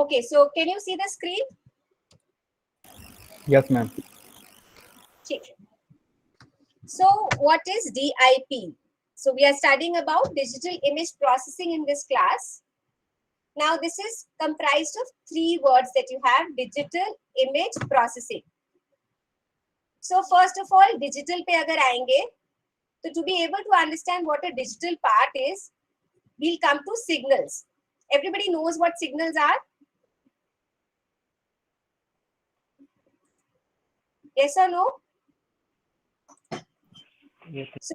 Okay, so can you see the screen? Yes, ma'am. Okay. So what is DIP? So we are studying about digital image processing in this class. Now this is comprised of three words that you have: digital image processing. So first of all, digital पे अगर आएंगे, so to be able to understand what a digital part is, we'll come to signals. Everybody knows what signals are? Yes or no? Yes. So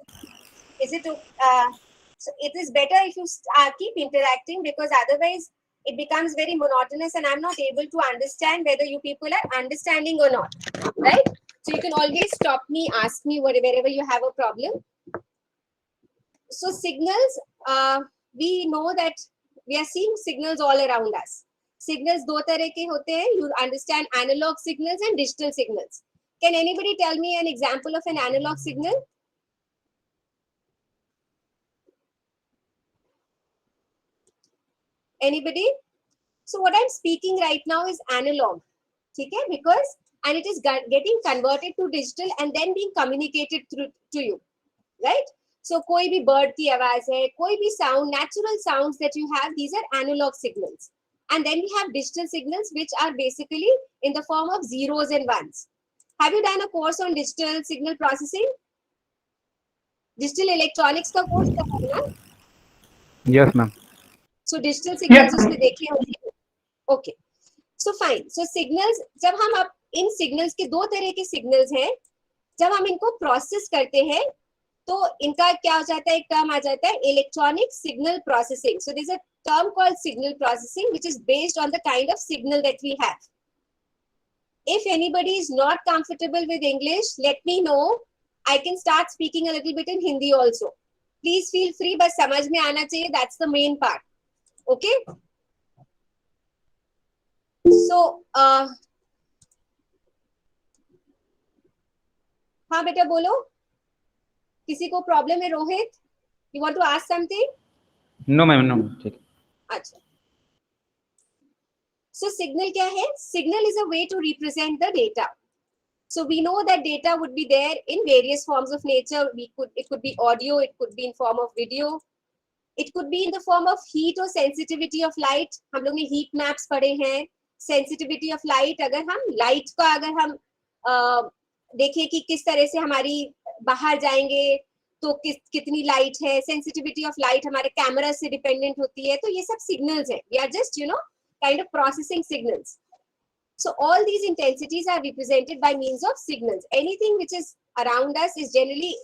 is it so it is better if you keep interacting, because otherwise it becomes very monotonous and I'm not able to understand whether you people are understanding or not, right? So you can always stop me, ask me wherever you have a problem. So signals, we know that we are seeing signals all around us. Signals दो तरह के होते हैं. You understand analog signals and digital signals. Can anybody tell me an example of an analog signal? Anybody? So what I'm speaking right now is analog, okay? Because and it is getting converted to digital and then being communicated through to you, right? So कोई भी bird की आवाज है, कोई भी sound, natural sounds that you have, these are analog signals. And then we have digital signals, which are basically in the form of zeros and ones. Have you done a course on digital signal processing? Digital electronics का course कर रहे हो ना? Yes, ma'am. So digital signals उसमें देखे होंगे. Okay. So fine. So signals, जब हम अब इन signals के दो तरह के signals हैं, जब हम इनको process करते हैं, तो इनका क्या हो जाता है? एक term आ जाता है electronic signal processing. So there's a term called signal processing, which is based on the kind of signal that we have. If anybody is not comfortable with English, let me know. I can start speaking a little bit in Hindi also. Please feel free, but समझ में आना चाहिए. That's the main part. Okay. So, हाँ बेटा बोलो. किसी को problem है? Rohit, you want to ask something? No, ma'am. No, ma'am. ठीक है. अच्छा. So signal क्या है? Signal is a way to represent the data. So we know that data would be there in various forms of nature. It could be audio, it could be in form of video, it could be in the form of heat or sensitivity of light. हम लोग ने heat maps पढ़े हैं. Sensitivity of light, अगर हम light का अगर हम देखें कि किस तरह से हमारी बाहर जाएंगे तो कितनी लाइट है, सेंसिटिविटी ऑफ लाइट हमारे कैमरा से डिपेंडेंट होती है. तो ये सब सिग्नल्स है. We are just kind of processing signals. So all these intensities are represented by means of signals. Anything which is around us is generally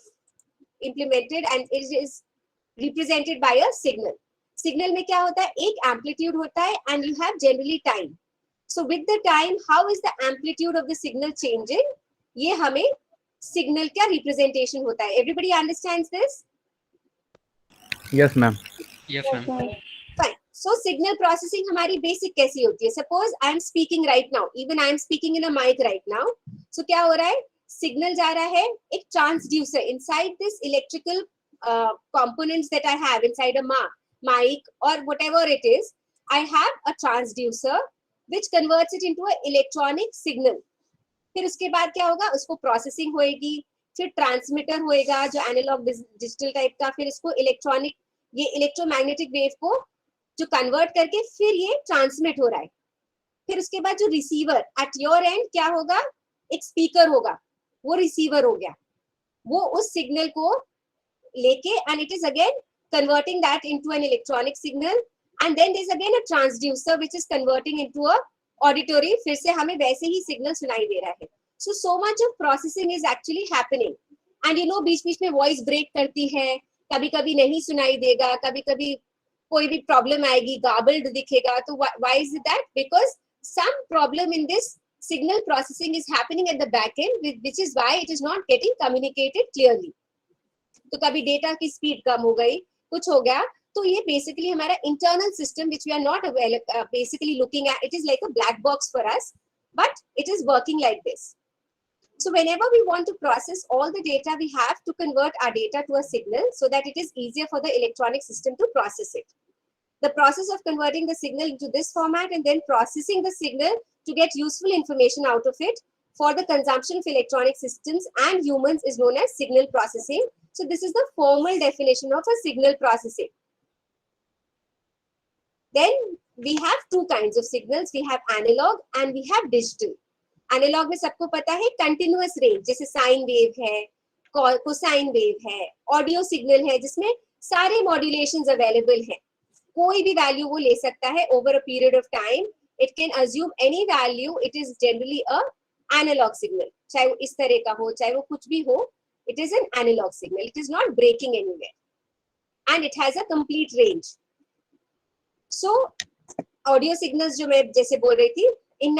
implemented and it is represented by a signal. Signal में क्या होता है? एक amplitude होता है and you have generally time. So with the time, how is the amplitude of the signal changing? ये हमें signal का representation होता है. Everybody understands this? Yes, ma'am. Yes, ma'am. Fine. So signal processing हमारी basic कैसी होती है? Suppose I am speaking right now. Even I am speaking in a mic right now. So क्या हो रहा है? Signal जा रहा है एक transducer inside this electrical components that I have inside a mic or whatever it is. I have a transducer which converts it into an electronic signal. फिर उसके बाद क्या होगा? उसको processing होएगी, फिर transmitter होएगा जो analog digital type का, फिर इसको electronic ये electromagnetic wave को जो कन्वर्ट करके फिर ये ट्रांसमिट हो रहा है. फिर उसके बाद जो रिसीवर एट योर एंड क्या होगा? एक स्पीकर होगा, वो रिसीवर हो गया. वो उस सिग्नल को लेके and it is again converting that into an electronic signal and then there is again a transducer which is converting into a auditory. फिर से हमें वैसे ही सिग्नल सुनाई दे रहा है. So much of processing is actually happening. And you know बीच बीच में वॉइस ब्रेक करती है, कभी कभी नहीं सुनाई देगा, कभी कभी कोई भी प्रॉब्लम आएगी, गार्बल्ड दिखेगा. तो why is it that? Because some problem in this signal processing is happening at the back end, which is why it is not getting communicated clearly. तो कभी डेटा की स्पीड कम हो गई, कुछ हो गया, तो ये बेसिकली हमारा internal system which we are not basically looking at. It is like a black box for us, but it is working like this. So whenever we want to process all the data, we have to convert our data to a signal so that it is easier for the electronic system to process it. The process of converting the signal into this format and then processing the signal to get useful information out of it for the consumption of electronic systems and humans is known as signal processing. So this is the formal definition of a signal processing. Then we have two kinds of signals. We have analog and we have digital. Analog में सबको पता है continuous range, जैसे sine wave है, cosine wave है, audio signal है जिसमें सारे मॉड्यूलेशंस अवेलेबल हैं. कोई भी वैल्यू वो ले सकता है over a period of time. It can assume any value. It is generally a analogue signal, चाहे वो इस तरह का हो चाहे वो कुछ भी हो. It is an analogue signal. It is not breaking anywhere and it has a complete range. So audio signals जो मैं जैसे बोल रही थी, in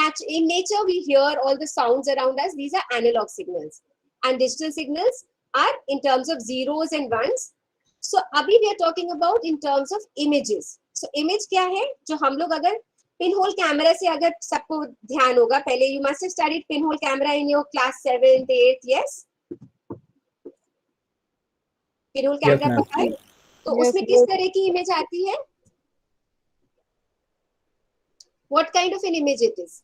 nature we hear all the sounds around us. These are analog signals, and digital signals are in terms of zeros and ones. So abhi we are talking about in terms of images. So image क्या है, जो हम लोग अगर pinhole camera से, अगर सबको ध्यान होगा, पहले you must have studied pinhole camera in your class 7th 8th. yes, pinhole camera पता है. तो उसमें किस तरह की इमेज आती है? What kind of an image it is?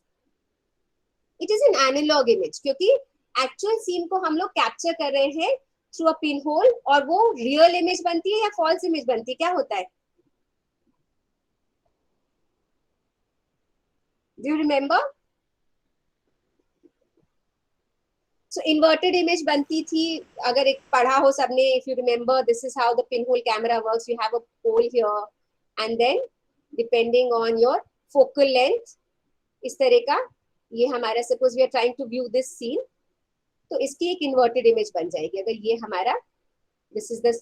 It is an analog image, क्योंकि actual scene को हम लोग capture कर रहे हैं through a pinhole, और वो real image बनती है या false image बनती है, क्या होता है? Do you remember? So inverted image बनती थी, अगर एक पढ़ा हो सबने, if you remember, this is how the pinhole camera works. You have a pole here, and then depending on your focal length, इस तरह का, ये हमारा suppose we are trying to view this scene, तो इसकी एक inverted image बन जाएगी. अगर ये हमारा, this is the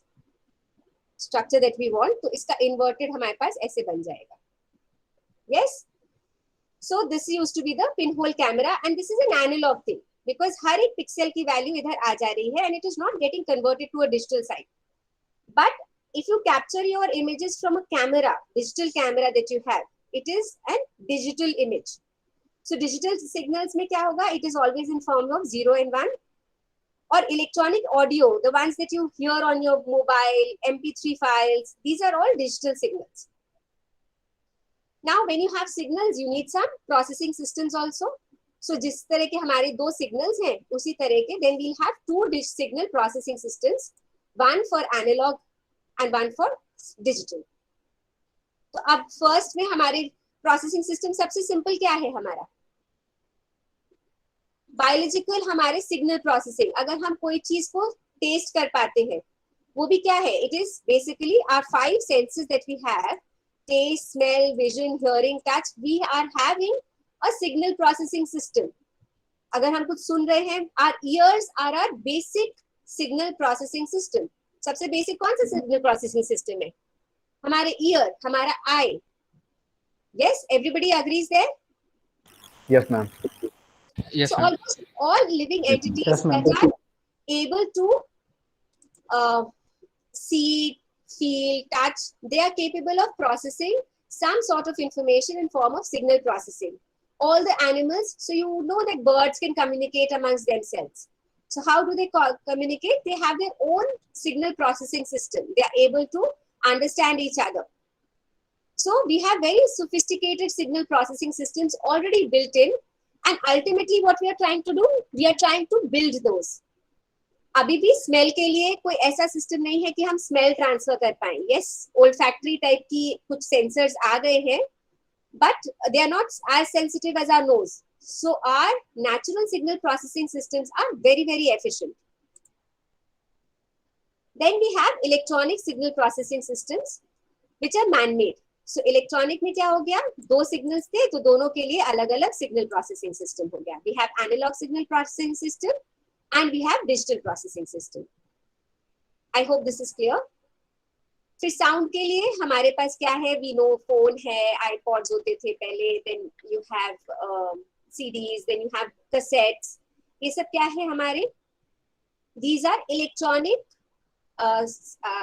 structure that we want, तो इसका inverted हमारे पास ऐसे बन जाएगा. Yes. So this used to be the pinhole camera, and this is an analog thing because हर एक pixel की value इधर आ जा रही है, and it is not getting converted to a digital side. But if you capture your images from a camera, digital camera that you have, it is a digital image. So digital signals में क्या होगा? It is always in form of 0 and 1. Or electronic audio, the ones that you hear on your mobile, MP3 files, these are all digital signals. Now, when you have signals, you need some processing systems also. So जिस तरह के हमारे दो signals हैं, उसी तरह के, then we'll have two signal processing systems, one for analog and one for digital. तो अब first में हमारे processing system सबसे simple क्या है हमारा? बायोलॉजिकल हमारे सिग्नल प्रोसेसिंग. अगर हम कोई चीज को टेस्ट कर पाते हैं, वो भी क्या है? It is basically our 5 senses that we have, taste, smell, vision, hearing, touch. We are having a signal processing system. अगर हम कुछ सुन रहे हैं, our ears are our basic signal processing system. सबसे बेसिक कौन सा सिग्नल प्रोसेसिंग सिस्टम है? हमारे ईयर, हमारा eye. Yes, everybody agrees there? Yes, ma'am. Yes, So ma'am. almost all living entities Yes, ma'am. that are able to see, feel, touch, they are capable of processing some sort of information in form of signal processing. All the animals, so you know that birds can communicate amongst themselves. So how do they communicate? They have their own signal processing system. They are able to understand each other. So we have very sophisticated signal processing systems already built in. And ultimately what we are trying to do, we are trying to build those. अभी भी smell के लिए कोई ऐसा system नहीं है कि हम स्मेल ट्रांसफर कर पाए. यस, ओल्फैक्टरी टाइप की कुछ सेंसर्स आ गए हैं, but they are not as sensitive as our nose. So our natural signal processing systems are very, very efficient. Then we have electronic signal processing systems, which are man-made. So electronic में क्या हो गया? दो signals थे, तो दोनों के लिए अलग-अलग signal processing system हो गया. We have analog signal processing system and we have digital processing system. I hope this is clear. फिर sound के लिए हमारे पास क्या है? We know phone है, iPods होते थे पहले, then you have CDs, then you have cassettes. ये सब क्या है हमारे? These are electronic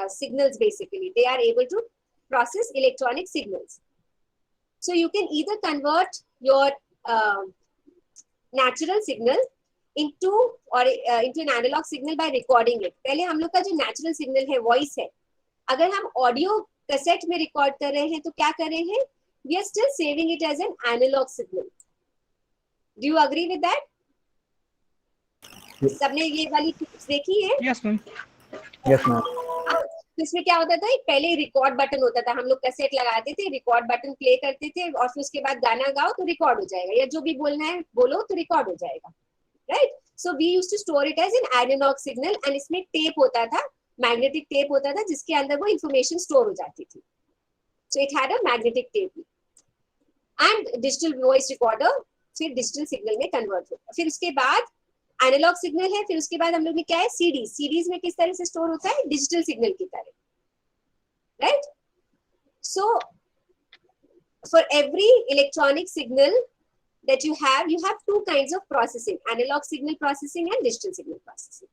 signals basically. They are able to process electronic signals. So you can either convert your natural signal into an analog signal by recording it. पहले हम लोग का जो natural signal है, voice है, अगर हम audio कैसेट में रिकॉर्ड कर रहे हैं तो क्या कर रहे हैं, we are still saving it as an analogue signal. Do you agree with that? सबने ये वाली टिप्स देखी है? Yes ma'am. Yes, ma'am. तो इसमें क्या होता था, एक पहले रिकॉर्ड बटन होता था, हम लोग कैसेट लगाते थे, रिकॉर्ड बटन प्ले करते थे और फिर उसके बाद गाना गाओ तो रिकॉर्ड हो जाएगा, या जो भी बोलना है बोलो तो रिकॉर्ड हो जाएगा, right? So we used to store it as an analogue signal and इसमें टेप होता था, मैग्नेटिक टेप होता था जिसके अंदर वो इंफॉर्मेशन स्टोर हो जाती थी. So it had a magnetic tape. And digital voice recorder फिर डिजिटल सिग्नल में कन्वर्ट होता है. फिर उसके बाद एनालॉग सिग्नल है, फिर उसके बाद हम लोग में क्या है, सीडीज. सीडीज में किस तरह से स्टोर होता है, डिजिटल सिग्नल की तरह, right? So for every electronic signal that you have two kinds of processing, analog signal processing and digital signal processing.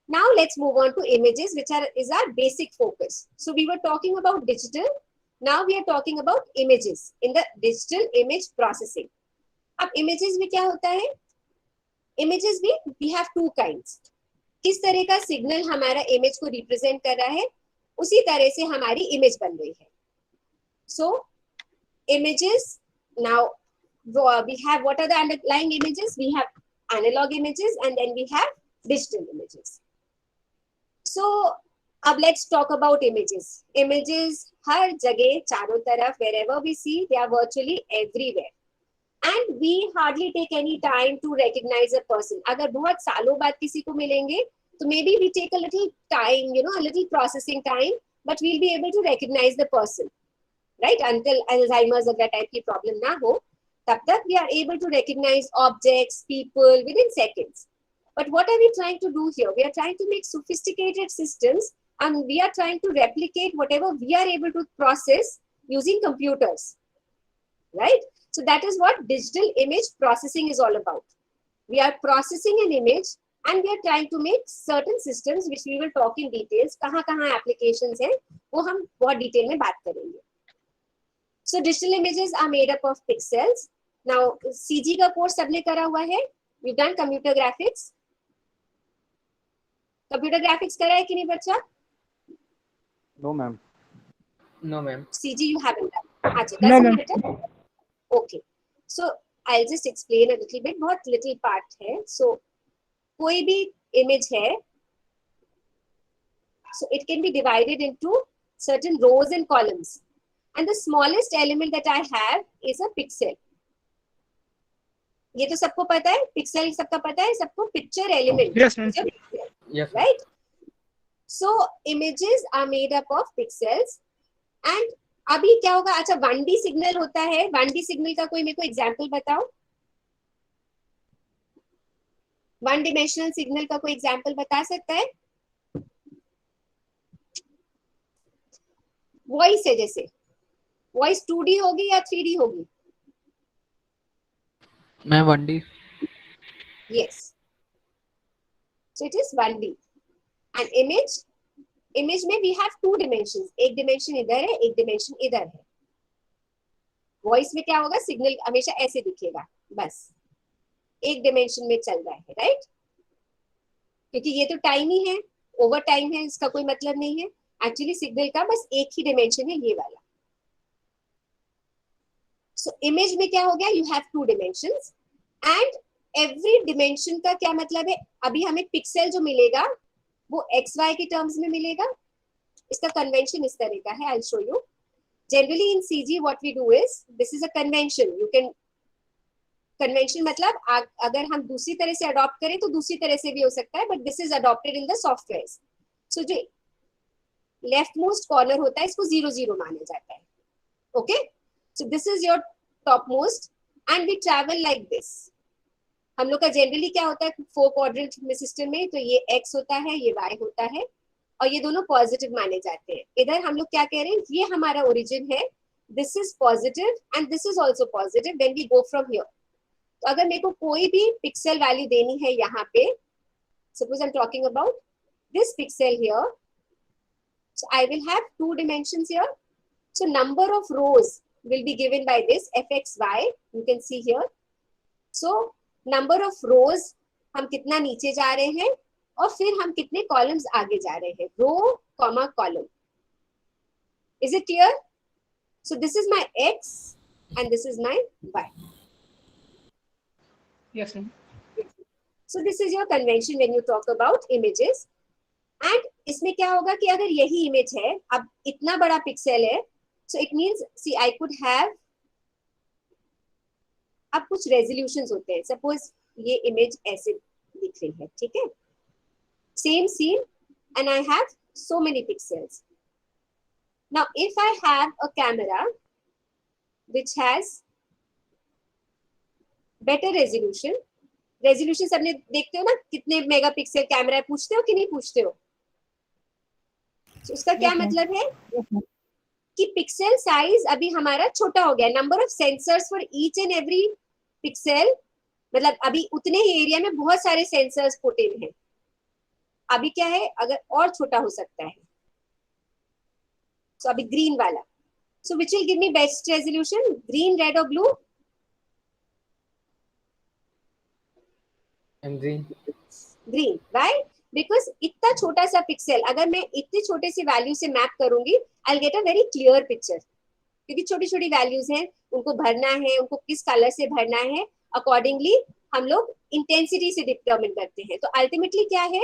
Now let's move on to images, which is our basic focus. So we were talking about digital, now we are talking about images in the digital image processing. अब images में क्या होता है, images में we have two kinds. किस तरह का signal हमारा इमेज को रिप्रेजेंट कर रहा है, उसी तरह से हमारी इमेज बन रही है. So images, now we have, what are the underlying images? We have analog images and then we have digital images. So अब let's talk about images. Images हर जगह चारों तरफ, wherever we see, they are virtually everywhere. And we hardly take any time to recognize a person. अगर बहुत सालों बाद किसी को मिलेंगे तो maybe we take a little time, a little processing time, but we'll be able to recognize the person, right? Until Alzheimer's अगर type की problem ना हो, तब तक we are able to recognize objects, people within seconds. But what are we trying to do here? We are trying to make sophisticated systems and we are trying to replicate whatever we are able to process using computers, right? So that is what digital image processing is all about. We are processing an image and we are trying to make certain systems which we will talk in details. कहाँ applications हैं वो हम बहुत detail में बात करेंगे. So digital images are made up of pixels. Now CG का course सबने करा हुआ है, we've done computer graphics. Computer graphics करा है कि नहीं बच्चा? No, ma'am. No ma'am. CG you haven't done. अच्छा, No, doesn't ma'am. matter. Okay. So I'll just explain a little bit. बहुत little part है. So कोई भी image है, so it can be divided into certain rows and columns. And the smallest element that I have is a pixel. ये तो सबको पता है, पिक्सल सबका पता है सबको, picture element. Yes ma'am. Yes. Right? So images are made up of pixels. And अभी क्या होगा, अच्छा 1D सिग्नल होता है, 1D सिग्नल का कोई मेरे को एग्जांपल बताओ, 1 डिमेंशनल सिग्नल का कोई एग्जांपल बता सकता है? वॉइस है, जैसे वॉइस 2D होगी या 3D होगी? मैं 1D. Yes. So it is 1D. And image में we have 2 dimensions. एक dimension इधर है, एक dimension इधर है. वॉइस में क्या होगा, सिग्नल हमेशा ऐसे दिखेगा, बस एक dimension में चल रहा है, राइट? क्योंकि ये तो टाइम ही है, ओवर टाइम है, इसका कोई मतलब नहीं है. एक्चुअली सिग्नल का बस एक ही dimension है, ये वाला. So image में क्या हो गया, you have 2 dimensions and every dimension का क्या मतलब है, अभी हमें पिक्सल जो मिलेगा वो XY के टर्म्स में मिलेगा. इसका कन्वेंशन इस तरह का है, I'll show you. Generally in CG what we do is, this is a convention. You can convention मतलब अगर हम दूसरी तरह से अडॉप्ट करें तो दूसरी तरह से भी हो सकता है, but this is adopted in the softwares. So जो लेफ्ट मोस्ट कॉर्नर होता है इसको 0 0 माना जाता है. Okay, so this is your top most and we travel like this. हम लोग का जनरली क्या होता है 4 क्वाड्रेंट में सिस्टम में, तो ये x होता है, ये y होता है और ये दोनों पॉजिटिव माने जाते हैं. इधर हम लोग क्या कह रहे हैं, ये हमारा ओरिजिन है, this is positive and this is also positive when we go from here. तो अगर मेरे को कोई भी पिक्सल वैल्यू देनी है यहाँ पे, suppose I am talking about this pixel here, so I will have 2 dimensions here. So number of rows will be given by this fxy, you can see here. So number of rows हम कितना नीचे जा रहे हैं और फिर हम कितने कॉलम्स आगे जा रहे हैं, row comma column. Is it clear? So this is my x and this is my y. Yes, ma'am. So this is your convention when you talk about images. And इसमें क्या होगा कि अगर यही इमेज है, अब इतना बड़ा पिक्सेल है, so it means see I could have, अब कुछ रेजोल्यूशंस होते हैं. सपोज ये इमेज ऐसे दिख रही है, ठीक है, same scene and I have so many pixels. Now if I have a camera which has better resolution, resolution सबने देखते हो ना, कितने मेगापिक्सल कैमरा है, पूछते हो कि नहीं पूछते हो? so, उसका क्या मतलब है कि पिक्सल साइज अभी हमारा छोटा हो गया. Number of sensors for each and every pixel, मतलब अभी उतने ही एरिया में बहुत सारे सेंसर्स पुट इन हैं. अभी क्या है, अगर और छोटा हो सकता है. सो अभी ग्रीन वाला, so which will give me best resolution, green, red और blue? And green. Green, right? Because इतना छोटा सा पिक्सल अगर मैं इतने छोटे से वैल्यू से मैप करूंगी, I will get a very clear picture. क्योंकि छोटी छोटी वैल्यूज हैं, उनको भरना है, उनको किस कलर से भरना है, अकॉर्डिंगली हम लोग इंटेंसिटी से डिटरमिन करते हैं. तो अल्टीमेटली क्या है,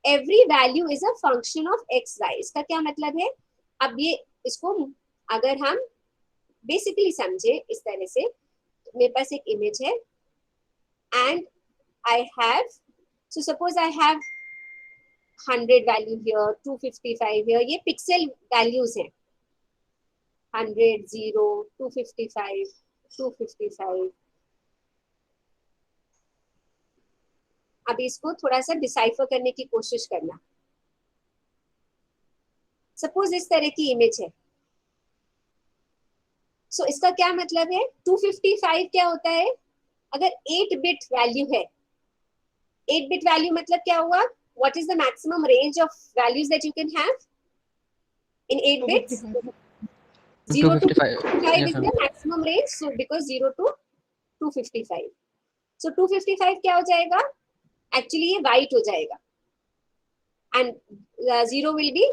every value is a function of x y. इसका क्या मतलब है? अब ये इसको अगर हम बेसिकली समझे इस तरह से, मेरे पास एक इमेज है and I have, so suppose I have 100 value here, 255 here, ये पिक्सल वैल्यूज हैं. 100, 0, 255, 255. अभी इसको थोड़ा सा डिसाइफर करने की कोशिश करना. सपोज इस तरह की इमेज है. सो इसका क्या मतलब है, 255 क्या होता है? अगर 8 बिट वैल्यू है, 8 बिट वैल्यू मतलब क्या हुआ, what is the maximum range of values that you can have in 8 bits? 0 to 255 is the maximum range. So because 0 to 255, so 255 क्या हो जाएगा? Actually ये white हो जाएगा and 0 will be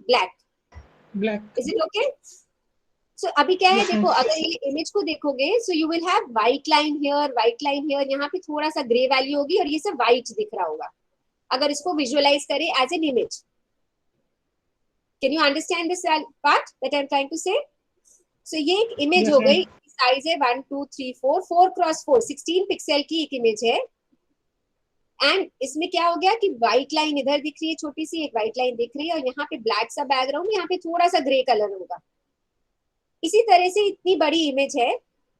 black. Is it okay? So अभी क्या है, देखो अगर ये इमेज को देखोगे, so you will have white line here, white line here, यहाँ पे थोड़ा सा ग्रे वैल्यू होगी और ये सब white दिख रहा होगा. अगर इसको विजुअलाइज करें as an image, can you understand this part that I am trying to say? सो ये एक इमेज हो गई, साइज है 1 2 3 4 4 क्रॉस 4, 16 पिक्सल की एक इमेज है. एंड इसमें क्या हो गया कि व्हाइट लाइन इधर दिख रही है, छोटी सी एक व्हाइट लाइन दिख रही है, और यहाँ पे ब्लैक सा बैकग्राउंड, यहाँ पे थोड़ा सा ग्रे कलर होगा. इसी तरह से इतनी बड़ी इमेज है,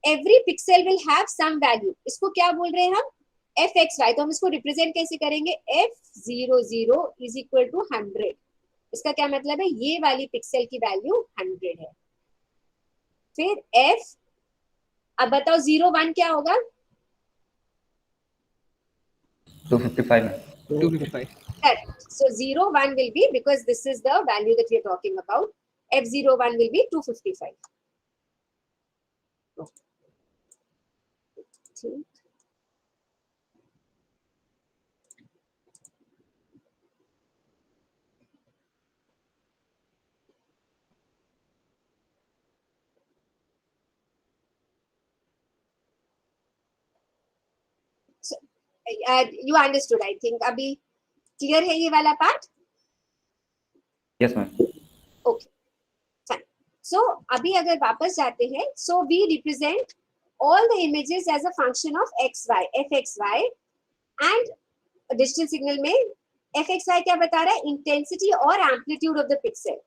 every pixel will have some value. इसको क्या बोल रहे हैं हम? F x y. तो हम इसको रिप्रेजेंट कैसे करेंगे? f00 is equal to 100. इसका क्या मतलब है? ये वाली पिक्सल की वैल्यू 100 है. फिर f, अब बताओ 01 क्या होगा? 255. 255. Correct. So 01 will be, because this is the value that we are talking about, f01 will be 255. ठीक. You understood, I think. अभी क्लियर है ये वाला part? Yes, ma'am. Okay, fine. So अभी अगर वापस जाते हैं, so we represent all the images as a function of xy, fxy, and digital signal में fxy क्या बता रहा है? इंटेंसिटी और amplitude of the pixel.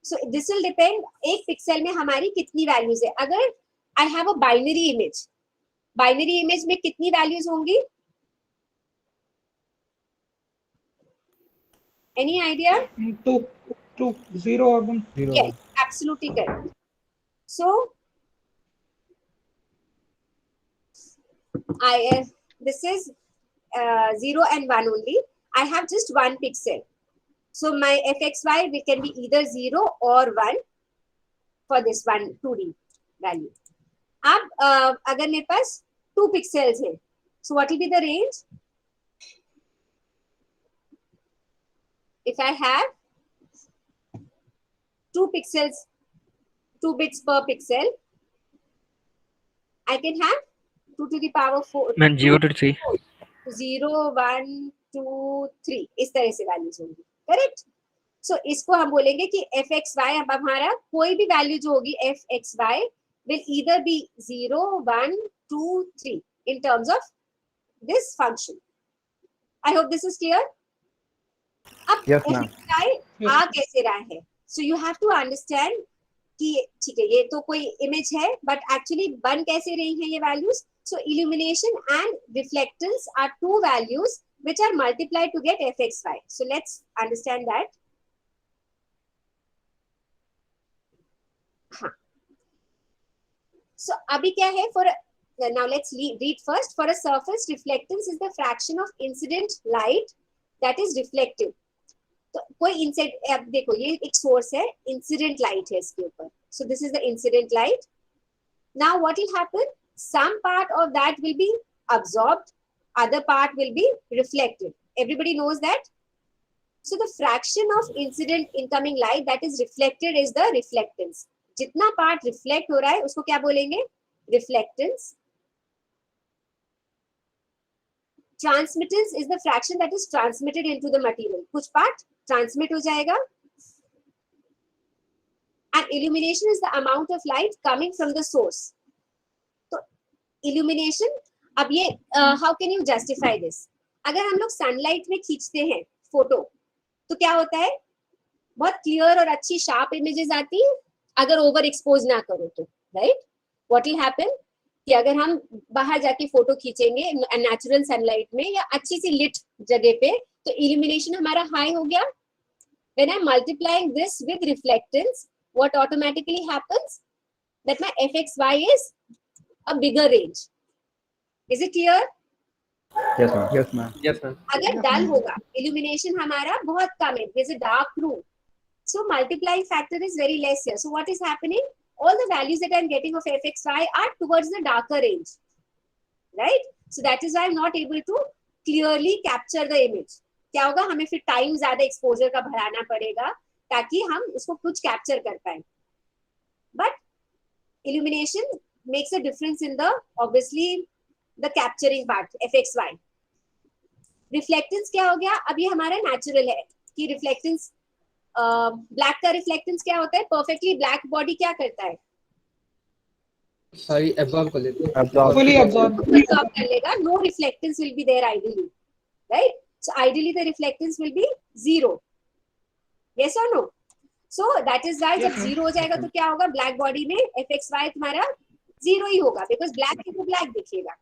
So this will depend एक पिक्सल में हमारी कितनी वैल्यूज है. अगर I have a binary image, binary image में कितनी वैल्यूज होंगी? Any idea? 2 0 or 1. Yes, absolutely correct. So this is 0 and 1 only. I have just one pixel. So my fxy can be either 0 or 1 for this one 2D value. अब अगर मेरे पास 2 pixels है, so what will be the range? If I have 2 pixels, 2 bits per pixel, I can have 2 to the power 4. Ma'am 0 to 3. 0, 1, 2, 3 इस तरह से values होंगी, correct. सो इसको हम बोलेंगे कि एफ एक्स वाई. अब हमारा कोई भी वैल्यू जो होगी f x y will either be 0, 1, 2, 3 in terms of this function. I hope this is clear. अब Yes, ma'am. fxy आ कैसे रहा है? So you have to understand कि ठीक है ये तो कोई इमेज है बट एक्चुअली बन कैसे रही है ये values. So illumination and reflectance are two values which are multiplied to get fxy. So let's understand that. हाँ. So अभी क्या है for now let's read first. For a surface, reflectance is the fraction of incident light that is reflected. तो कोई incident, अब देखो ये एक सोर्स है, इंसिडेंट लाइट है इसके ऊपर. So this is the incident light. Now what will happen? Some part of that will be absorbed, other part will be reflected. Everybody knows that. So the fraction of incident incoming light that is reflected is the reflectance. जितना part reflect हो रहा है उसको क्या बोलेंगे? Reflectance. Transmittance is the fraction that is transmitted into the material. कुछ part transmit हो जाएगा. And illumination is the amount of light coming from the source. तो illumination, अब ये how can you justify this? अगर हम लोग सनलाइट में खींचते हैं फोटो तो क्या होता है? बहुत क्लियर और अच्छी शार्प इमेजेस आती है अगर ओवर एक्सपोज ना करो तो, राइट. व्हाट विल हैपन कि अगर हम बाहर जाके फोटो खींचेंगे नेचुरल सनलाइट में या अच्छी सी लिट जगह पे तो इल्यूमिनेशन हमारा हाई हो गया. When I am multiplying this with reflectance, what automatically happens? That my fxy is a bigger range. Is it clear? Yes, ma'am. Yes, ma'am. Yes, ma'am. अगर डल होगा, illumination हमारा बहुत कम है, there's a dark room, so multiplying factor is very less here. So what is happening? All the values that I'm getting of fxy are towards the darker range, right? So that is why I'm not able to clearly capture the image. क्या होगा? हमें फिर time ज्यादा exposure का बढ़ाना पड़ेगा ताकि हम उसको कुछ कैप्चर कर पाए. But illumination makes a difference in the obviously the capturing part fxy. Reflectance क्या हो गया? अब ये हमारा नेचुरल है कि रिफ्लेक्टेंस, ब्लैक का रिफ्लेक्टेंस क्या होता है? परफेक्टली ब्लैक बॉडी क्या करता है? सारी एब्जॉर्ब कर लेते हैं. Fully absorbed. Absorb कर लेगा. No reflectance will be there ideally, right? So ideally the reflectance will be 0. Yes or no? So that is why जब 0 हो जाएगा तो क्या होगा? ब्लैक बॉडी में fxy तुम्हारा 0 ही होगा because ब्लैक है तो ब्लैक दिखेगा.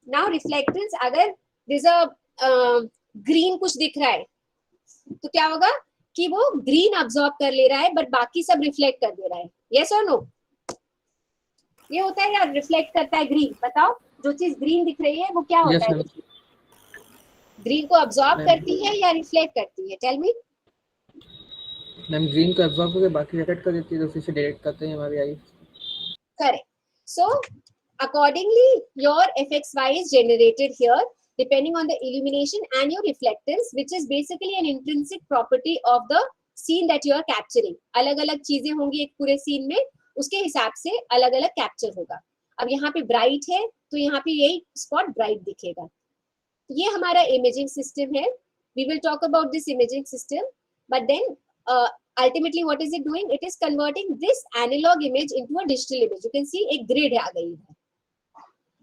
Now reflectance, अगर there's a green कुछ दिख रहा है तो क्या होगा कि वो ग्रीन अब्सॉर्ब कर ले रहा है बट बाकी सब रिफ्लेक्ट कर दे रहा है. यस और नो? ये होता है या रिफ्लेक्ट करता है ग्रीन? बताओ. जो चीज ग्रीन दिख रही है वो क्या होता है? ग्रीन को अब्सॉर्ब करती है या रिफ्लेक्ट करती है? Tell me. मैम ग्रीन को एब्जॉर्ब करके बाकी रिफ्लेक्ट कर देती है तो फिर से डायरेक्ट करते हैं हमारी आई. Correct. So accordingly your fxy is generated here depending on the illumination and your reflectance, which is basically an intrinsic property of the scene that you are capturing. अलग अलग चीजें होंगी एक पूरे सीन में, उसके हिसाब से अलग अलग कैप्चर होगा. अब यहाँ पे ब्राइट है तो यहाँ पे यही स्पॉट ब्राइट दिखेगा. ये हमारा इमेजिंग सिस्टम है. We will talk about this imaging system, but then ultimately what is it doing? It is converting this analog image into a digital image. You can see एक grid आ गई है.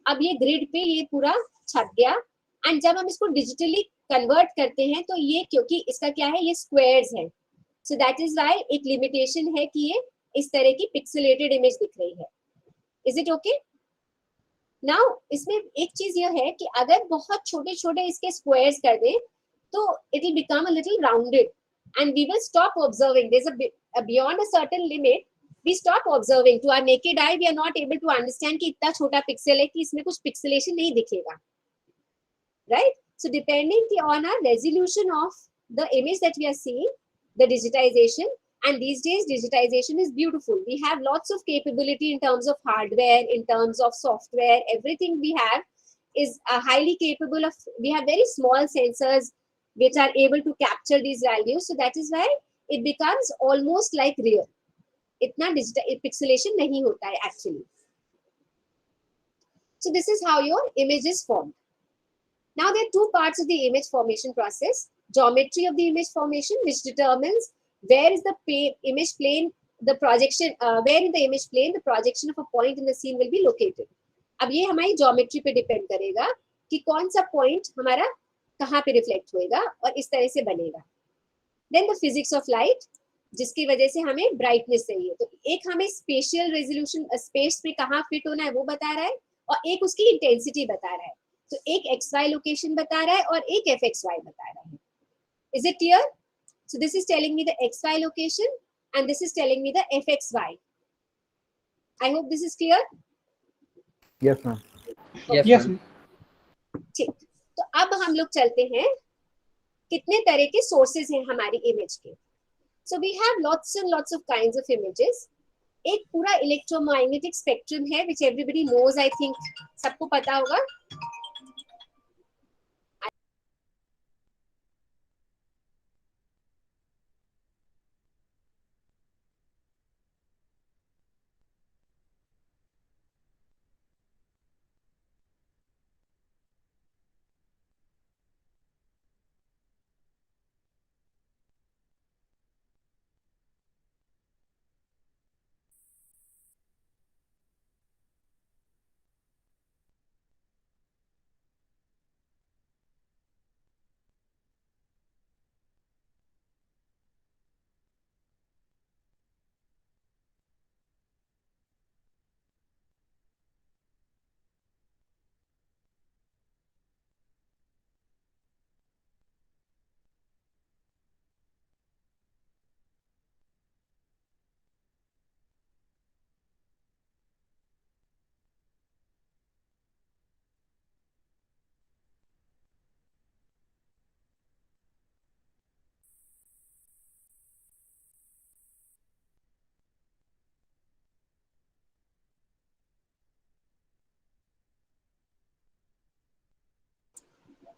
अब ये grid पे ये पूरा छप गया एंड जब हम इसको डिजिटली कन्वर्ट करते हैं तो ये, क्योंकि इसका क्या है, ये स्क्वायर्स है, सो दैट इज व्हाई एक लिमिटेशन है कि ये इस तरह की पिक्सेलेटेड इमेज दिख रही है. Is it okay? नाउ इसमें एक चीज ये है कि अगर बहुत छोटे छोटे इसके स्क्वायर्स कर दें तो it will become a little rounded and we will stop observing. There's a beyond a certain limit we stop observing. To our naked eye we are not able to understand कि इतना छोटा pixel है कि इसमें कुछ pixelation नहीं दिखेगा, right? So depending on our resolution of the image that we are seeing, the digitization, and these days digitization is beautiful. We have lots of capability in terms of hardware, in terms of software. Everything we have is highly capable of, we have very small sensors which are able to capture these values. So that is why it becomes almost like real. इतना digital pixelation नहीं होता है actually. So this is how your image is formed. Now there are two parts of the image formation process. Geometry of the image formation, which determines where is the image plane, the projection, where in the image plane the projection of a point in the scene will be located. अब ये हमारी geometry पे depend करेगा कि कौन सा point हमारा कहाँ पे रिफ्लेक्ट होएगा और इस तरह से बनेगा. Then the physics of light, जिसकी वजह से हमें ब्राइटनेस चाहिए. तो एक हमें स्पेशियल रेजोल्यूशन, स्पेस पे कहाँ फिट होना है वो बता रहा है, और एक उसकी इंटेंसिटी बता रहा है. तो एक XY लोकेशन बता रहा है और एक FXY बता रहा है. Is it clear? So this is telling me the XY location and this is telling me the FXY. I hope this is clear. Yes, ma'am. Yes. ठीक. तो अब हम लोग चलते हैं कितने तरह के सोर्सेज हैं हमारी इमेज के. So we have lots and lots of kinds of images. एक पूरा इलेक्ट्रोमैग्नेटिक स्पेक्ट्रम है which everybody knows, I think सबको पता होगा.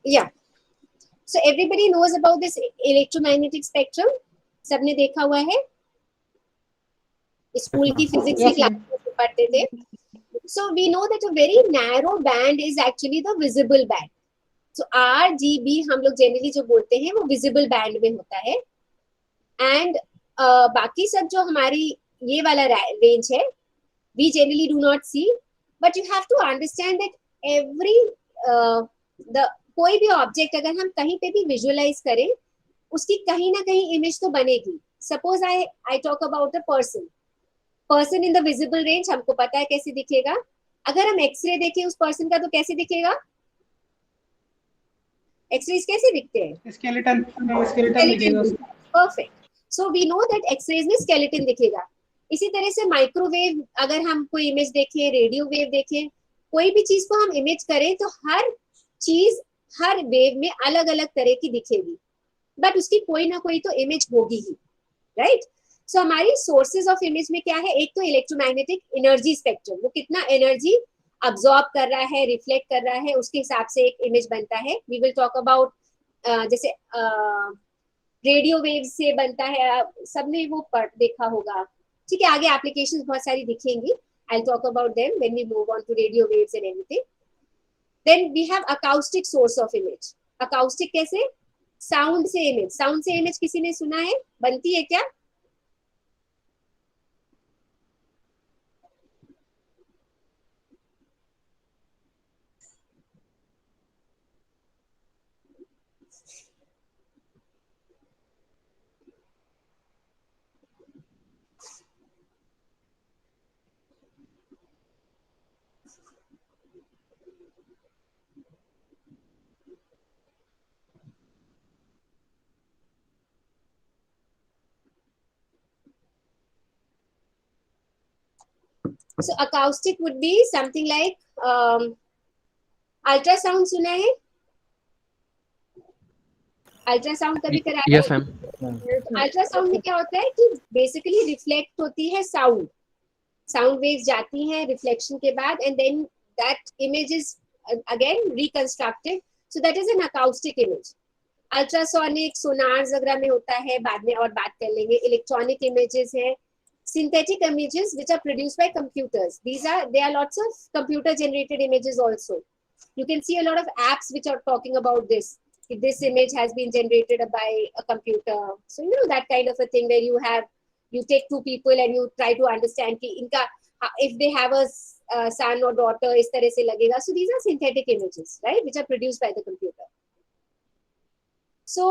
Yeah. So everybody knows about this electromagnetic spectrum. सबने देखा हुआ है, स्कूल की फिजिक्स की क्लास में पढ़ते थे. So we know that a very narrow band is actually the visible band. So RGB हम लोग जनरली जो बोलते हैं वो visible band में होता है. And बाकी सब जो हमारी ये वाला रेंज है, we generally do not see. But you have to understand that every कोई भी ऑब्जेक्ट अगर हम कहीं पे भी विजुअलाइज करें, उसकी कहीं ना कहीं इमेज तो बनेगी. Suppose I talk about a person in the visible range, हमको पता है कैसे दिखेगा. अगर हम एक्सरे देखें उस पर्सन का तो कैसे दिखेगा? एक्सरेज कैसे दिखते हैं? स्केलेटन दिखेगा. Perfect. So we know that X-rays में स्केलेटन दिखेगा. इसी तरह से माइक्रोवेव, अगर हम कोई इमेज देखें, रेडियो वेव देखें, कोई भी चीज को हम इमेज करें तो हर चीज हर वेव में अलग अलग तरह की दिखेगी, बट उसकी कोई ना कोई तो इमेज होगी ही, राइट? सो हमारी सोर्सेज ऑफ इमेज में क्या है? एक तो इलेक्ट्रोमैग्नेटिक एनर्जी स्पेक्ट्रम, वो कितना एनर्जी अब्सॉर्ब कर रहा है, रिफ्लेक्ट कर रहा है, उसके हिसाब से एक इमेज बनता है. वी विल टॉक अबाउट जैसे रेडियो वेव से बनता है, सबने वो देखा होगा. ठीक है, आगे एप्लीकेशंस बहुत सारी दिखेंगी. I will talk about them when we move on to radio waves and anything. Then we have acoustic source of image. Acoustic कैसे? साउंड से इमेज. साउंड से इमेज किसी ने सुना है? बनती है क्या? So acoustic would be something like ultrasound. सुना है? अल्ट्रासाउंड कभी करा है? Yes ma'am. अल्ट्रासाउंड में क्या होता है कि बेसिकली रिफ्लेक्ट होती है साउंड वेव्स जाती हैं रिफ्लेक्शन के बाद, and then that image is again reconstructed. So that is an acoustic image. Ultrasonic sonars वगैरह में होता है, बाद में और बात कर लेंगे. इलेक्ट्रॉनिक इमेजेस है, synthetic images which are produced by computers. There are lots of computer generated images also. You can see a lot of apps which are talking about this. If this image has been generated by a computer, so you know that kind of a thing where you take two people and you try to understand कि इनका if they have a son or daughter इस तरह से लगेगा. So these are synthetic images, right, which are produced by the computer. So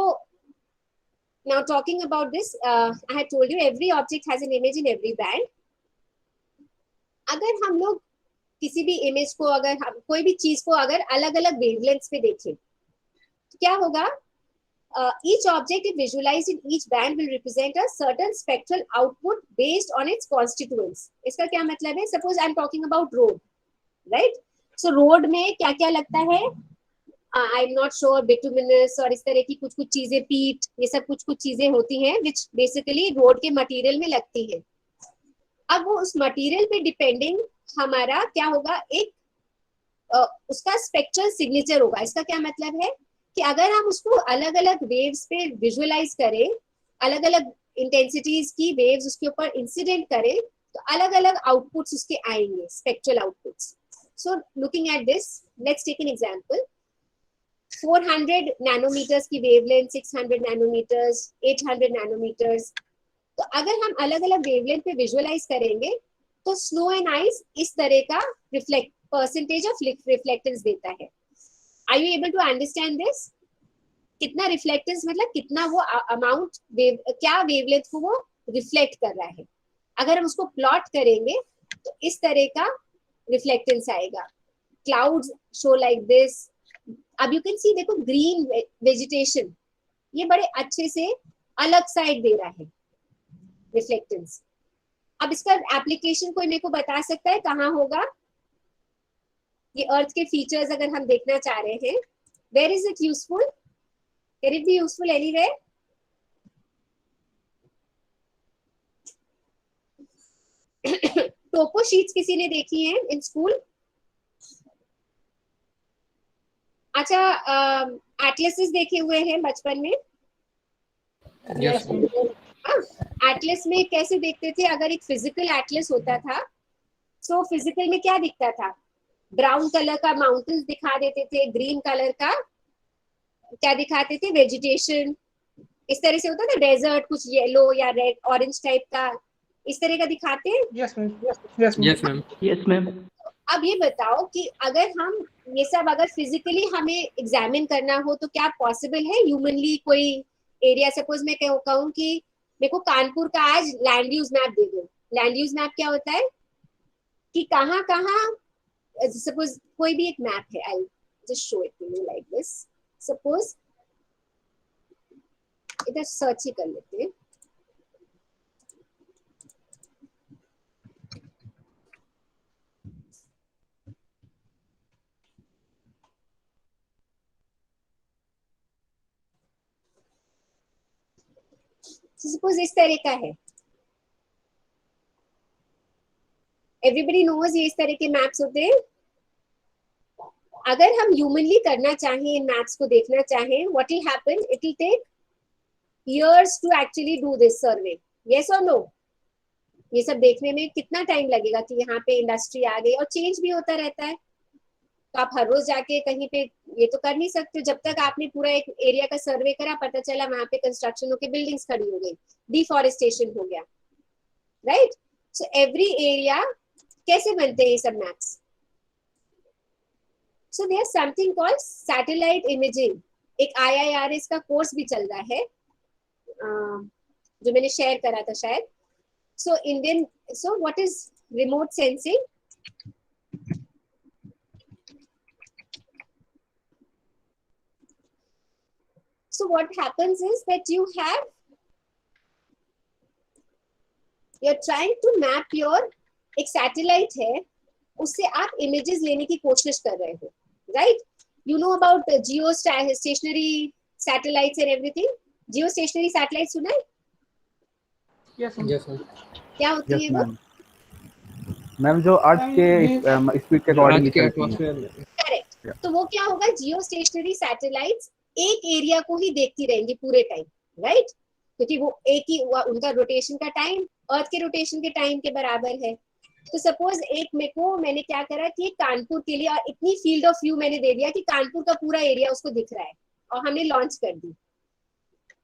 now talking about this, I had told you every object has an image in every band. अगर हम लोग किसी भी image को, अगर हम कोई भी चीज को अगर अलग अलग वेवलेंथ्स पे देखें तो क्या होगा? Each object if visualized in each band will represent a certain spectral output based on its constituents. इसका क्या मतलब है? Suppose I am talking about road, right? So road में क्या क्या लगता है? I am not sure, bituminous और इस तरह की कुछ कुछ चीजें, पीट, ये सब कुछ कुछ चीजें होती हैं विच बेसिकली रोड के मटेरियल में लगती हैं. अब वो उस मटेरियल पे डिपेंडिंग हमारा क्या होगा, एक उसका स्पेक्ट्रल सिग्नेचर होगा. इसका क्या मतलब है कि अगर हम उसको अलग अलग वेव्स पे विजुअलाइज करें, अलग अलग इंटेंसिटीज की वेव्स उसके ऊपर इंसिडेंट करें, तो अलग अलग आउटपुट्स उसके आएंगे, spectral outputs. So looking at this, let's take an example. 400 nanometres की वेवलेंथ, 600 नैनोमीटर्स, 800 नैनोमीटर्स. तो अगर हम अलग अलग वेवलेंथ पे विजुअलाइज करेंगे तो स्नो एंड आइस इस तरह का परसेंटेज ऑफ रिफ्लेक्टेंस देता है. Are you able to understand this? कितना रिफ्लेक्टेंस मतलब कितना वो अमाउंट क्या वेवलेंथ को वो रिफ्लेक्ट कर रहा है. अगर हम उसको प्लॉट करेंगे तो इस तरह का रिफ्लेक्टेंस आएगा. Clouds show like this. अब यू कैन सी, देखो ग्रीन वेजिटेशन, ये बड़े अच्छे से अलग साइड दे रहा है रिफ्लेक्टेंस. अब इसका एप्लीकेशन कोई मेरे को बता सकता है कहाँ होगा? ये अर्थ के फीचर्स अगर हम देखना चाह रहे हैं, where is it useful? Can it be useful anywhere? Topo sheets किसी ने देखी है इन स्कूल? अच्छा, एटलसेस देखे हुए हैं बचपन में? Yes, एटलस में कैसे देखते थे? अगर एक फिजिकल एटलस होता था, तो फिजिकल में क्या दिखता था? ब्राउन कलर का माउंटेन्स दिखा देते थे, ग्रीन कलर का क्या दिखाते थे? वेजिटेशन. इस तरह से होता था, डेजर्ट कुछ येलो या रेड ऑरेंज टाइप का, इस तरह का दिखाते हैं. Yes, ma'am. Yes, ma'am. yes, ma'am. Yes, ma'am. अब ये बताओ कि अगर हम ये सब अगर फिजिकली हमें एग्जामिन करना हो तो क्या पॉसिबल है ह्यूमनली? कोई एरिया, सपोज मैं कहूँ कि मेरे को कानपुर का आज लैंड यूज मैप दे दो. लैंड यूज मैप क्या होता है कि कहाँ कहाँ, सपोज कोई भी एक मैप है, I just show it to you like this. Suppose इधर सर्च ही कर लेते हैं. सपोज इस तरह का है. एवरीबडी नोज ये इस तरह के मैप्स होते हैं. अगर हम ह्यूमनली करना चाहें, इन मैप्स को देखना चाहें, what will happen? It will take years to actually do this survey. Yes or no? ये सब देखने में कितना टाइम लगेगा कि यहाँ पे इंडस्ट्री आ गई, और चेंज भी होता रहता है. तो आप हर रोज जाके कहीं पे ये तो कर नहीं सकते. जब तक आपने पूरा एक एरिया का सर्वे करा, पता चला वहां पे कंस्ट्रक्शन होके बिल्डिंग्स खड़ी हो गई, डिफॉरेस्टेशन हो गया, राइट? सो एवरी एरिया कैसे बनते हैं ये सब maps? So there something called satellite imaging. एक IIRS का कोर्स भी चल रहा है जो मैंने शेयर करा था शायद. So Indian, so what is remote sensing? So what happens is that you're trying to map your, एक सैटेलाइट है, उससे आप इमेजेस लेने की कोशिश कर रहे हो, right? You know about Jio stationery satellites and everything. Jio stationery satellite सुना है? Yes, ma'am. Yes, ma'am. क्या होती यस है वो? मैम. मैम जो अर्थ के स्पीड के अकॉर्डिंग Earth के atmosphere में. करेक्ट. तो वो क्या होगा? जियो स्टेशनरी सैटेलाइट्स एक एरिया को ही देखती रहेंगी पूरे टाइम, राइट, क्योंकि वो एक ही उनका रोटेशन का टाइम अर्थ के रोटेशन के टाइम के बराबर है। तो सपोज मैंने क्या करा कि कानपुर के लिए और इतनी फील्ड ऑफ व्यू मैंने दे दिया कि कानपुर का पूरा एरिया उसको दिख रहा है और हमने लॉन्च कर दी।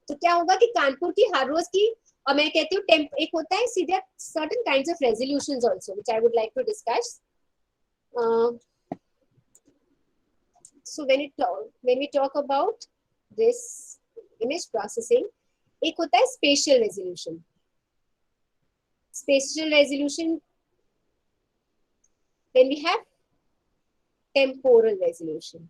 तो क्या होगा कि कानपुर की हर रोज की, और मैं कहती हूँ एक होता है सीधे certain kinds of resolutions also which I would like to discuss. So when we talk about this image processing, एक होता है spatial resolution. Spatial resolution, then we have temporal resolution.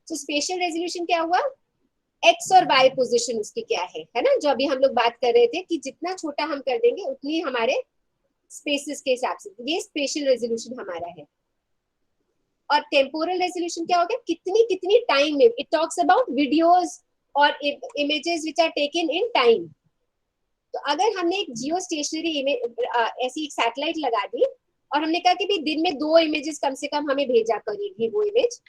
So spatial resolution क्या हुआ, x और y position उसकी क्या है ना, जो अभी हम लोग बात कर रहे थे कि जितना छोटा हम कर देंगे उतनी हमारे स्पेसेस के हिसाब से, ये स्पेशल रेजोल्यूशन हमारा है। और टेम्पोरल रेजोल्यूशन क्या हो गया, कितनी कितनी टाइम में, इट टॉक्स अबाउट वीडियोस और images which are taken in time. तो अगर हमने एक जियो स्टेशनरी ऐसी एक सैटेलाइट लगा दी और हमने कहा कि भी दिन में 2 इमेजेस कम से कम हमें भेजा करेगी वो इमेज,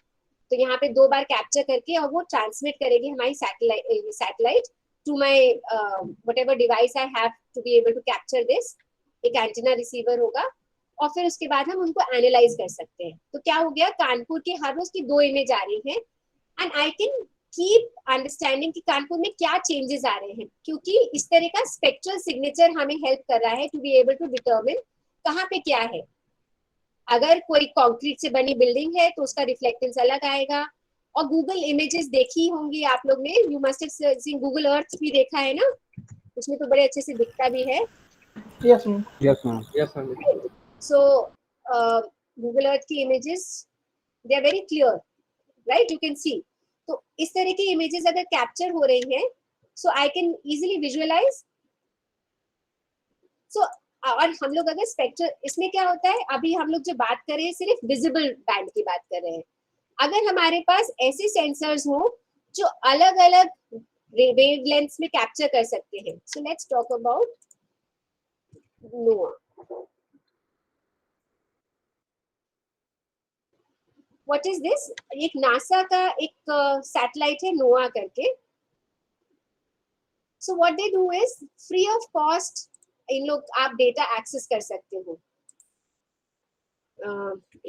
तो यहाँ पे 2 बार कैप्चर करके और वो ट्रांसमिट करेगी हमारी satellite to my whatever device I have to be able to capture this. एक एंटीना रिसीवर होगा और फिर उसके बाद हम उनको एनालाइज कर सकते हैं। तो क्या हो गया, कानपुर की हर रोज की 2 इमेज आ रही हैं and I can keep understanding कि कानपुर में क्या चेंजेस आ रहे हैं, क्योंकि इस तरह का स्पेक्ट्रल सिग्नेचर हमें हेल्प कर रहा है to be able to determine कहाँ पे क्या है। अगर कोई कंक्रीट से बनी बिल्डिंग है तो उसका रिफ्लेक्टेंस अलग आएगा। और गूगल इमेजेस देखी होंगी आप लोग ने, you must have seen Google Earth भी देखा है ना, उसमें तो बड़े अच्छे से दिखता भी है। Yes, ma'am. Yes, ma'am. Yes, ma'am. So Google Earth की images they are very clear, right? You can see. तो इस तरह की images अगर capture हो रही हैं, so I can easily visualize. So और हम लोग अगर स्पेक्ट्रल, इसमें क्या होता है, अभी हम लोग जो बात कर रहे हैं सिर्फ विजिबल बैंड की बात कर रहे हैं। अगर हमारे पास ऐसे सेंसर्स हो जो अलग अलग वेवलेंथ्स में कैप्चर कर सकते हैं, सो लेट्स टॉक अबाउट नोआ। व्हाट इज दिस, एक नासा का एक सैटेलाइट है नोआ करके। So what they do is free of cost in लोग आप डेटा एक्सेस कर सकते हो।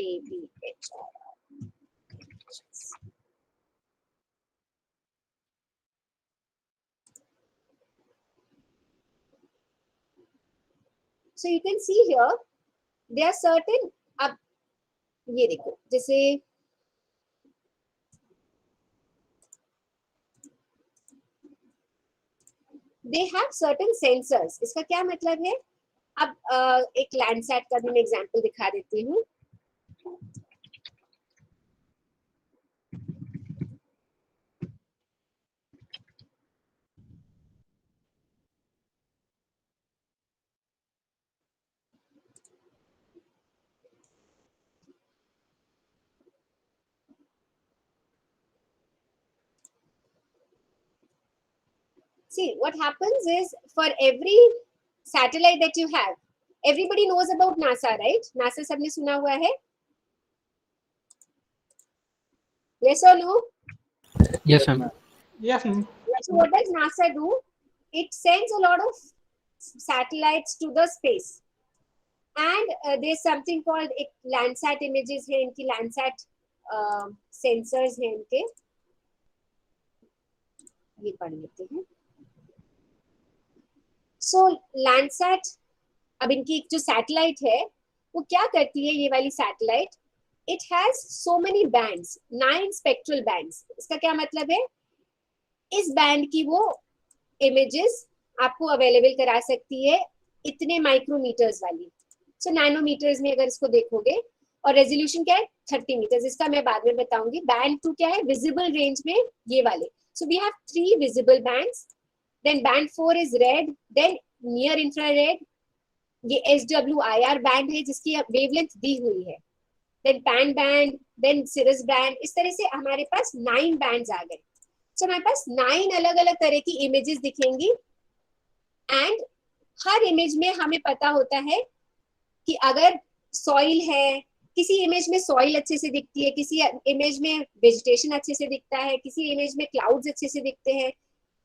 ABHR, so you can see here there are certain, अब ये देखो जैसे they have certain sensors, इसका क्या मतलब है, अब एक लैंडसैट का भी मैं एग्जांपल दिखा देती हूँ। See, what happens is for every satellite that you have, everybody knows about NASA, right? NASA सबने सुना हुआ है? Yes or no? Yes, ma'am. Yes, ma'am. So what does NASA do? It sends a lot of satellites to the space, and there's something called एक Landsat images है, इनकी Landsat sensors हैं इनके, ये पढ़ लेते हैं। So Landsat, अब इनकी जो सैटेलाइट है वो क्या करती है, ये वाली satellite, it has so many bands, 9 spectral bands. इसका क्या मतलब है, इस बैंड की वो इमेजेस आपको अवेलेबल करा सकती है इतने माइक्रोमीटर्स वाली। सो नैनोमीटर्स में अगर इसको देखोगे, और रेजोल्यूशन क्या है 30 मीटर्स, इसका मैं बाद में बताऊंगी। बैंड 2 क्या है, विजिबल रेंज में ये वाले। So we have 3 visible bands, then band 4 is red, then near infrared, ये SWIR बैंड है जिसकी वेवलेंथ दी हुई है, then pan band, then cirrus band. इस तरह से हमारे पास 9 बैंड्स आ गए। सो हमारे पास 9 अलग अलग तरह की इमेजेस दिखेंगी, एंड हर इमेज में हमें पता होता है कि अगर सॉइल है किसी इमेज में सॉइल अच्छे से दिखती है, किसी इमेज में वेजिटेशन अच्छे से दिखता है, किसी इमेज में क्लाउड्स अच्छे से दिखते हैं,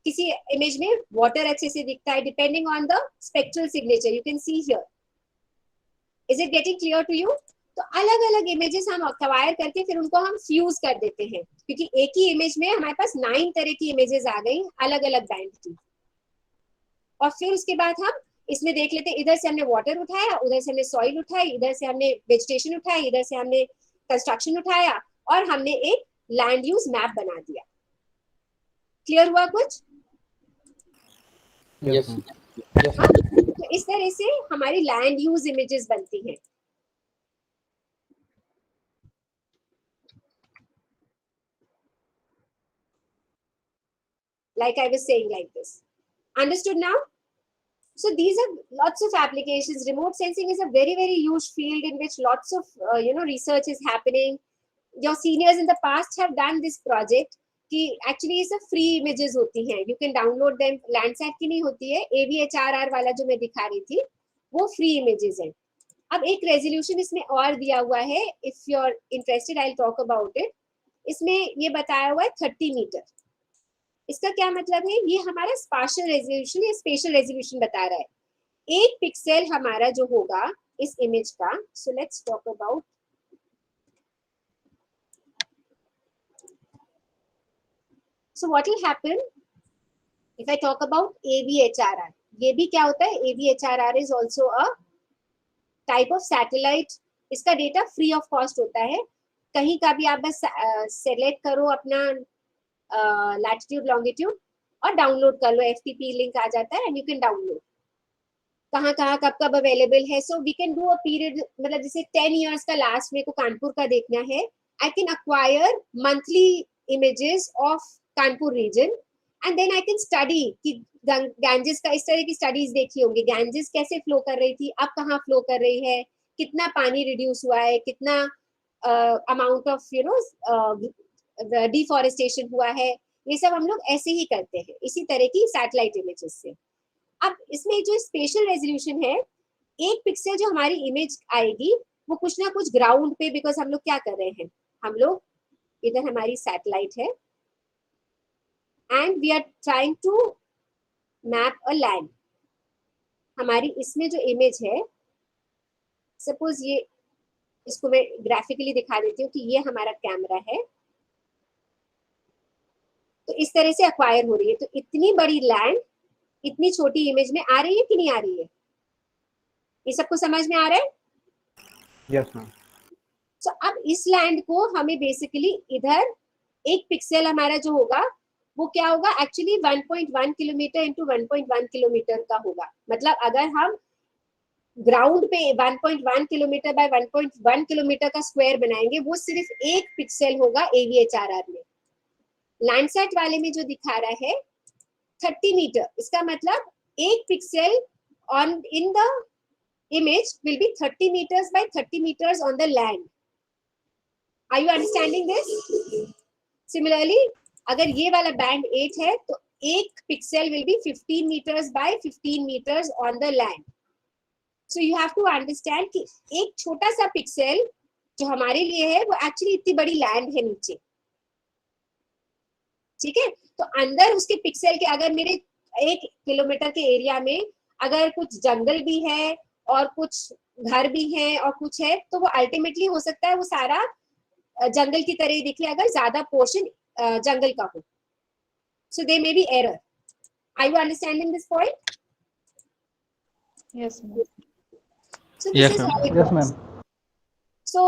किसी इमेज में वाटर अच्छे से दिखता है, depending on the spectral signature you can see here. Is it getting clear to you? तो अलग अलग इमेजेस हम एक्वायर करके फिर उनको हम फ्यूज कर देते हैं, क्योंकि एक ही इमेज में हमारे पास 9 तरह की इमेजेस आ गई अलग अलग बैंड की. और फिर उसके बाद हम इसमें देख लेते हैं, इधर से हमने वाटर उठाया, उधर से हमने सॉइल उठाई, इधर से हमने वेजिटेशन उठाई, इधर से हमने कंस्ट्रक्शन उठाया, और हमने एक लैंड यूज मैप बना दिया. क्लियर हुआ कुछ? यस. तो इस तरह से हमारी लैंड यूज इमेजेस बनती हैं. Like I was saying like this. Understood now? So these are lots of applications. Remote sensing is a very, very huge field in which lots of research is happening. Your seniors in the past have done this project. कि actually ये सब free images होती हैं. You can download them. Landsat की नहीं होती है. AVHRR वाला जो मैं दिखा रही थी, वो free images हैं. अब एक resolution इसमें और दिया हुआ है. If you're interested, I'll talk about it. इसमें ये बताया हुआ है 30 मीटर. इसका क्या मतलब है? ये हमारा स्पाशियल रेजोल्यूशन या स्पेशल रेजोल्यूशन बता रहा है. एक पिक्सेल हमारा जो होगा इस इमेज का, so let's talk about. So what will happen if I talk about AVHRR. ये भी क्या होता है? AVHRR is also a type of satellite. इसका डेटा फ्री ऑफ कॉस्ट होता है. कहीं का भी आप बस सेलेक्ट करो अपना लैटिट्यूड लॉन्गिट्यूड और डाउनलोड कर लो. FTP लिंक आ जाता है एंड यू कैन डाउनलोड. कहाँ कहाँ कब कब अवेलेबल है. So we can do a period, मतलब जैसे 10 इयर्स का लास्ट मेरे को कानपुर का देखना है, I can acquire monthly images of Kanpur region and then I can study कि गैंजेस का, इस तरह की स्टडीज देखी होंगी. गैंजेस कैसे फ्लो कर रही थी, अब कहाँ फ्लो कर रही है, कितना पानी रिड्यूस हुआ है, कितना अमाउंट ऑफ डिफॉरेस्टेशन हुआ है. ये सब हम लोग ऐसे ही करते हैं, इसी तरह की सैटेलाइट इमेजेस से. अब इसमें जो स्पेशल रेजोल्यूशन है, एक पिक्सल जो हमारी इमेज आएगी वो कुछ ना कुछ ग्राउंड पे, बिकॉज हम लोग क्या कर रहे हैं, हम लोग इधर हमारी सैटेलाइट है and we are trying to map a land. हमारी इसमें जो इमेज है, सपोज ये, इसको मैं ग्राफिकली दिखा देती हूँ कि ये हमारा कैमरा है. तो इस तरह से एक्वायर हो रही है. तो इतनी बड़ी लैंड इतनी छोटी इमेज में आ रही है कि नहीं आ रही है? ये सबको समझ में आ रहा है? Yes ma'am. सो अब इस लैंड को हमें बेसिकली इधर एक पिक्सल हमारा जो होगा वो क्या होगा, एक्चुअली 1.1 किलोमीटर इंटू 1.1 किलोमीटर का होगा. मतलब अगर हम ग्राउंड पे 1.1 किलोमीटर बाय 1.1 किलोमीटर का स्क्वायर बनाएंगे, वो सिर्फ एक पिक्सल होगा AVHRR में. लैंडसैट वाले में जो दिखा रहा है 30 मीटर, इसका मतलब एक pixel on in the image will be 30 meters by 30 meters on the land. Are you understanding this? Similarly, अगर ये वाला बैंड 8 है तो एक pixel will be 15 meters by 15 meters on the land. So you have to understand कि एक छोटा सा पिक्सल जो हमारे लिए है वो एक्चुअली इतनी बड़ी लैंड है नीचे. ठीक है, तो अंदर उसके पिक्सल के, अगर मेरे 1 किलोमीटर के एरिया में अगर कुछ जंगल भी है और कुछ घर भी है और कुछ है, तो वो अल्टीमेटली हो सकता है वो सारा जंगल की तरह ही दिखे अगर ज्यादा पोर्शन जंगल का हो. So they may be error. Are you understanding this point? Yes, ma'am. So this is how it Yes, works. ma'am. So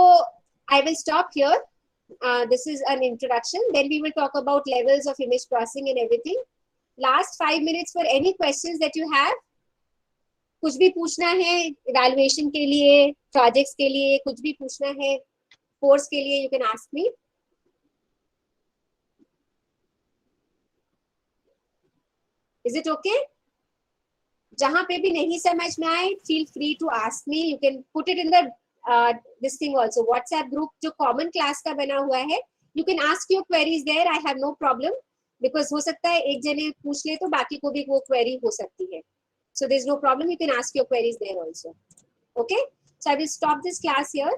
I will stop here. This is an introduction. Then we will talk about levels of image processing and everything. Last 5 minutes for any questions that you have. कुछ भी पूछना है evaluation के लिए, projects के लिए, कुछ भी पूछना है course के लिए, you can ask me. Is it okay? जहां पे भी नहीं समझ में आए, feel free to ask me. You can put it in the this thing also. WhatsApp group जो common class का बना हुआ है, you can ask your queries there. I have no problem because हो सकता है एक जने पूछ ले तो बाकी को भी वो query हो सकती है. So there's no problem. You can ask your queries there also. Okay. So I will stop this class here.